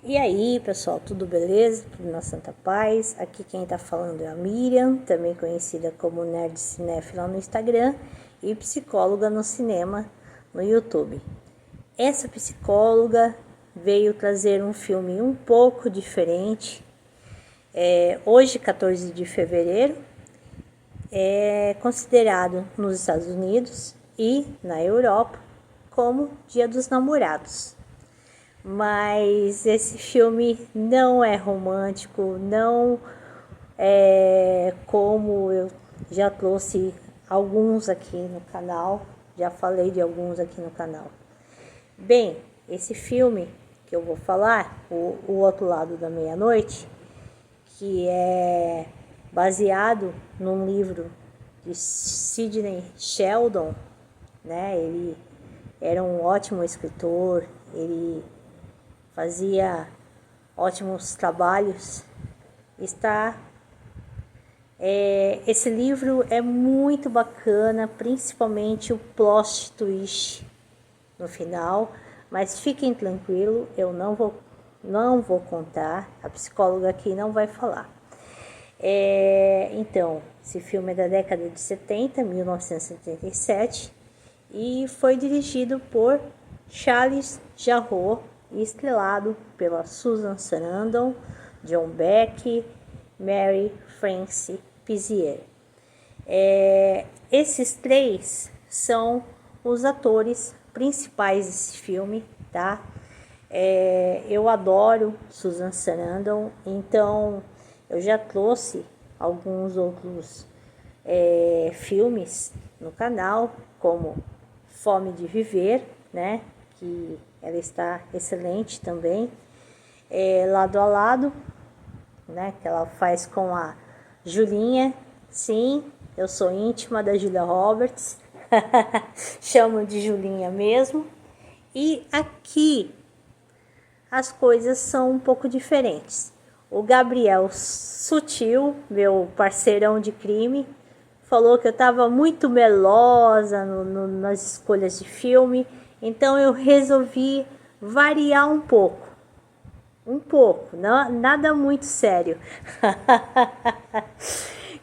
E aí, pessoal, tudo beleza? Tudo na Santa Paz? Aqui quem tá falando é a Miriam, também conhecida como Nerd Cinéfila no Instagram e psicóloga no cinema no YouTube. Essa psicóloga veio trazer um filme um pouco diferente. Hoje, 14 de fevereiro, é considerado nos Estados Unidos e na Europa como Dia dos Namorados. Mas esse filme não é romântico, não é como eu já trouxe alguns aqui no canal, já falei de alguns aqui no canal. Bem, esse filme que eu vou falar, o Outro Lado da Meia-Noite, que é baseado num livro de Sidney Sheldon, né? Ele era um ótimo escritor, ele fazia ótimos trabalhos. Esse livro é muito bacana, principalmente o plot twist no final, mas fiquem tranquilos, eu não vou contar, a psicóloga aqui não vai falar. Então, esse filme é da década de 70, 1977, e foi dirigido por Charles Jarreau e estrelado pela Susan Sarandon, John Beck, Mary Frances Pizier. Esses três são os atores principais desse filme, tá? Eu adoro Susan Sarandon, então eu já trouxe alguns outros filmes no canal, como Fome de Viver, né? Que ela está excelente também. Lado a Lado, né? Que ela faz com a Julinha. Sim, eu sou íntima da Julia Roberts. Chamo de Julinha mesmo. E aqui as coisas são um pouco diferentes. O Gabriel Sutil, meu parceirão de crime, falou que eu estava muito melosa nas escolhas de filme, então eu resolvi variar um pouco, nada muito sério.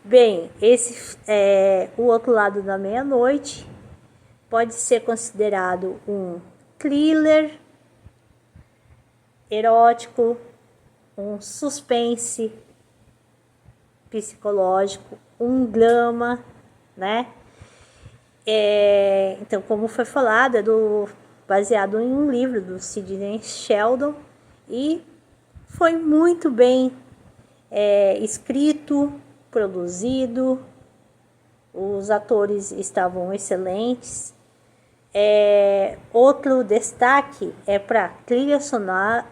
Bem, esse O Outro Lado da Meia-Noite pode ser considerado um thriller erótico, um suspense psicológico, um drama, né? Então, como foi falado, baseado em um livro do Sidney Sheldon e foi muito bem escrito, produzido, os atores estavam excelentes. Outro destaque é para trilha sonora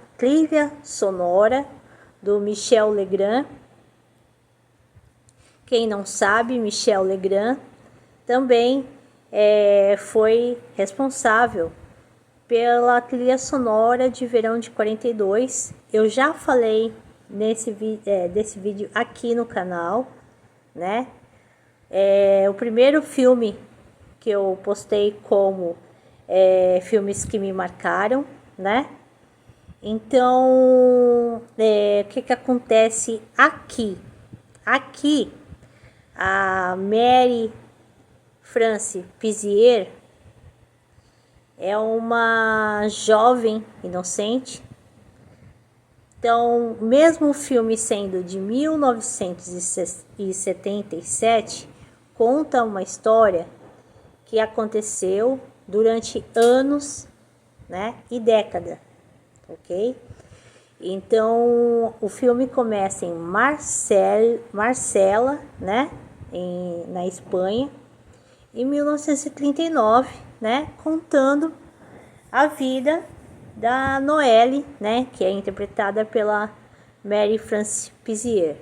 do Michel Legrand. Quem não sabe, Michel Legrand também foi responsável pela trilha sonora de Verão de 42. Eu já falei desse vídeo aqui no canal, né? O primeiro filme que eu postei como filmes que me marcaram, né? Então, o que acontece aqui? Aqui, a Mary Frances Pizier é uma jovem inocente. Então, mesmo o filme sendo de 1977, conta uma história que aconteceu durante anos, né, e décadas, ok? Então, o filme começa em Marsella, né, na Espanha, em 1939, né, contando a vida da Noelle, né, que é interpretada pela Mary Frances Pizier.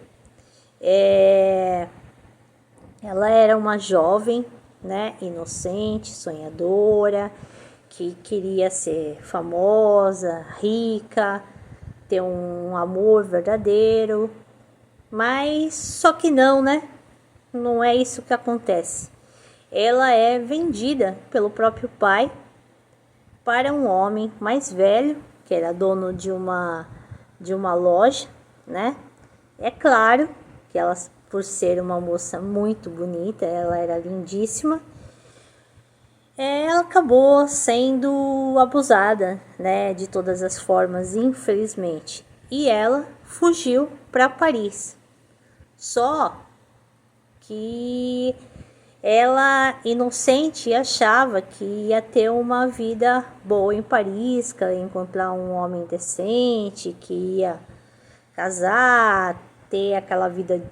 Ela era uma jovem, né, inocente, sonhadora, que queria ser famosa, rica, ter um amor verdadeiro, mas só que não, né? Não é isso que acontece. Ela é vendida pelo próprio pai para um homem mais velho, que era dono de uma de uma loja, né? É claro que ela, por ser uma moça muito bonita, ela era lindíssima, ela acabou sendo abusada, né, de todas as formas, infelizmente. E ela fugiu para Paris. Só que ela, inocente, achava que ia ter uma vida boa em Paris, que ela ia encontrar um homem decente, que ia casar, ter aquela vida,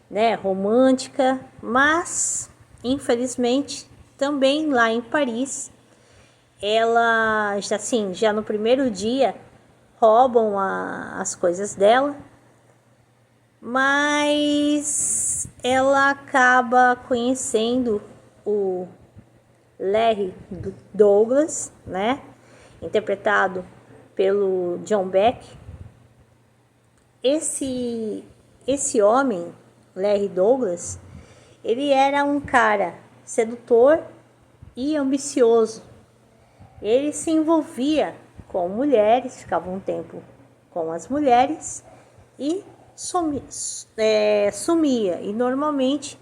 né, romântica, mas infelizmente também lá em Paris ela já no primeiro dia roubam as coisas dela, mas ela acaba conhecendo o Larry Douglas, né, interpretado pelo John Beck. Esse homem, Larry Douglas, ele era um cara sedutor e ambicioso. Ele se envolvia com mulheres, ficava um tempo com as mulheres e sumia. E normalmente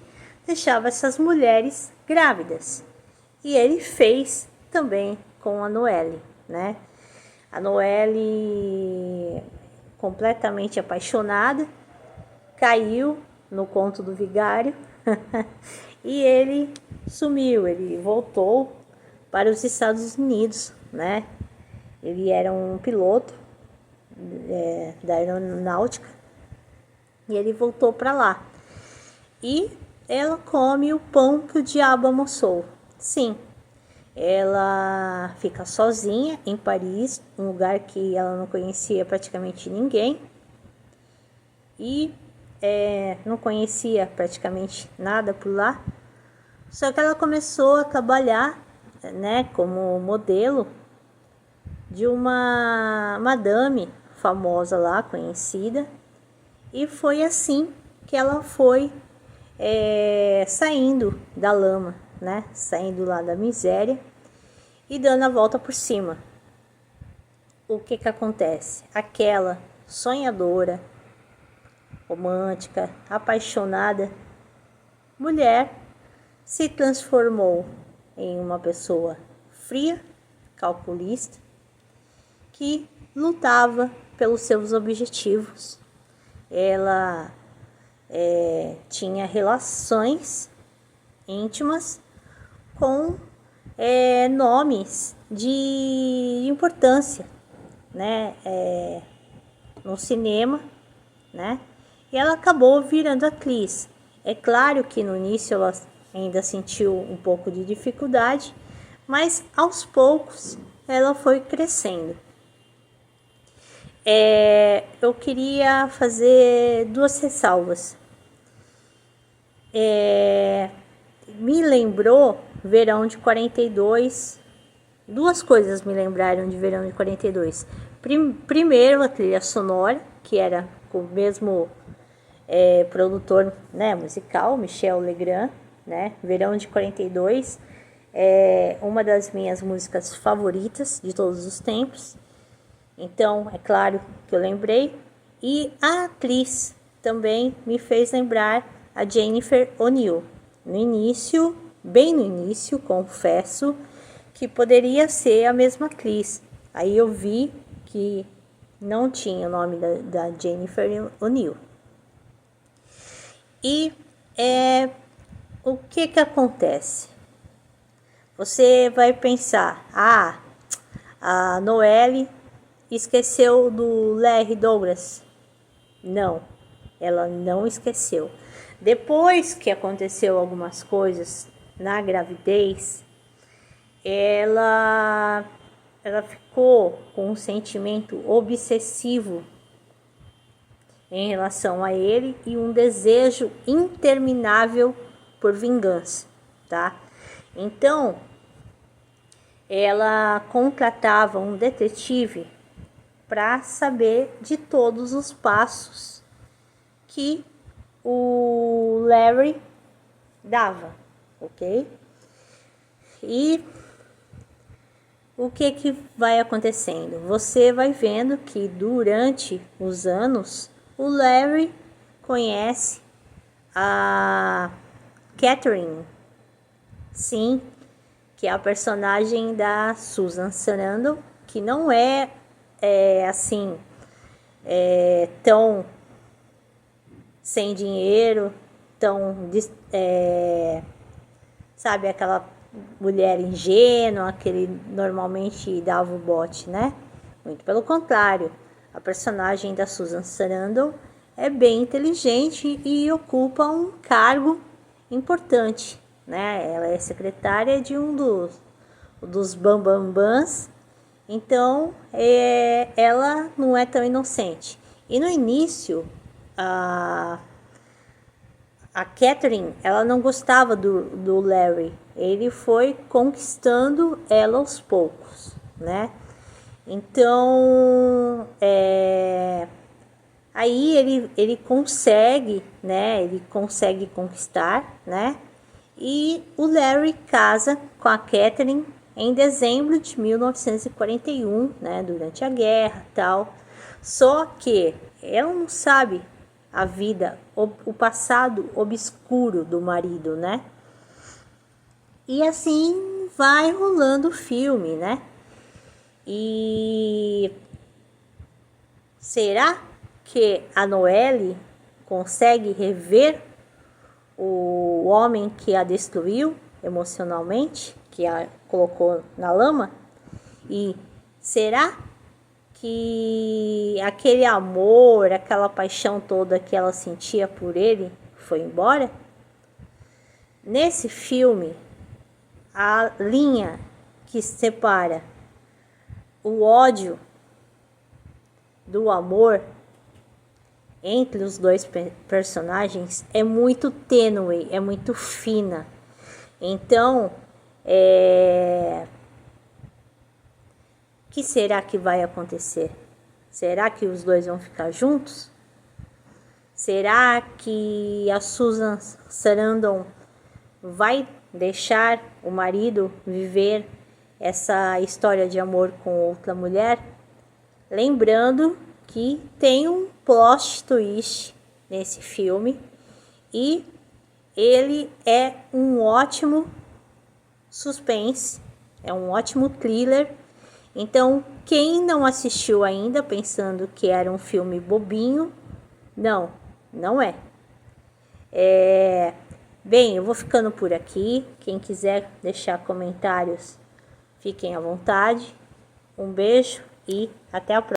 deixava essas mulheres grávidas. E ele fez também com a Noelle, né? A Noelle, completamente apaixonada, caiu no conto do vigário e ele sumiu, ele voltou para os Estados Unidos, né? Ele era um piloto da aeronáutica e ele voltou para lá. E ela come o pão que o diabo amassou. Sim, ela fica sozinha em Paris, um lugar que ela não conhecia praticamente ninguém. E não conhecia praticamente nada por lá. Só que ela começou a trabalhar, né, como modelo de uma madame famosa lá, conhecida. E foi assim que ela foi saindo da lama, né, saindo lá da miséria e dando a volta por cima. O que que acontece? Aquela sonhadora, romântica, apaixonada mulher se transformou em uma pessoa fria, calculista, que lutava pelos seus objetivos. Ela tinha relações íntimas com nomes de importância, né, no cinema, né? E ela acabou virando atriz. É claro que no início ela ainda sentiu um pouco de dificuldade, mas aos poucos ela foi crescendo. Eu queria fazer duas ressalvas. Me lembrou Verão de 42. Duas coisas me lembraram de Verão de 42. Primeiro, a trilha sonora, que era com o mesmo produtor, né, musical, Michel Legrand, né? Verão de 42 é uma das minhas músicas favoritas de todos os tempos. Então, é claro que eu lembrei. E a atriz também me fez lembrar a Jennifer O'Neill. No início, bem no início, confesso que poderia ser a mesma atriz. Aí eu vi que não tinha o nome da Jennifer O'Neill. E o que que acontece? Você vai pensar, a Noelle esqueceu do Larry Douglas. Não, ela não esqueceu. Depois que aconteceu algumas coisas na gravidez, ela ficou com um sentimento obsessivo em relação a ele e um desejo interminável por vingança, tá? Então, ela contratava um detetive para saber de todos os passos que o Larry dava, ok? E o que vai acontecendo? Você vai vendo que durante os anos o Larry conhece a Catherine, sim, que é a personagem da Susan Sarandon, que não é, assim, tão sem dinheiro, tão, sabe, aquela mulher ingênua que ele normalmente dava o bote, né? Muito pelo contrário, a personagem da Susan Sarandon é bem inteligente e ocupa um cargo importante, né? Ela é secretária de um dos bambambãs, então ela não é tão inocente. E no início, a Catherine, ela não gostava do Larry. Ele foi conquistando ela aos poucos, né? Então, aí ele consegue, né? Ele consegue conquistar, né? E o Larry casa com a Catherine em dezembro de 1941, né? Durante a guerra e tal. Só que ela não sabe a vida, o passado obscuro do marido, né? E assim vai rolando o filme, né? E será que a Noelle consegue rever o homem que a destruiu emocionalmente, que a colocou na lama? E será que aquele amor, aquela paixão toda que ela sentia por ele foi embora? Nesse filme, a linha que separa o ódio do amor entre os dois personagens é muito tênue, é muito fina. Então, o que será que vai acontecer? Será que os dois vão ficar juntos? Será que a Susan Sarandon vai deixar o marido viver essa história de amor com outra mulher? Lembrando que tem um plot twist nesse filme e ele é um ótimo suspense, é um ótimo thriller. Então, quem não assistiu ainda pensando que era um filme bobinho, não é. Bem, eu vou ficando por aqui. Quem quiser deixar comentários, fiquem à vontade. Um beijo e até a próxima.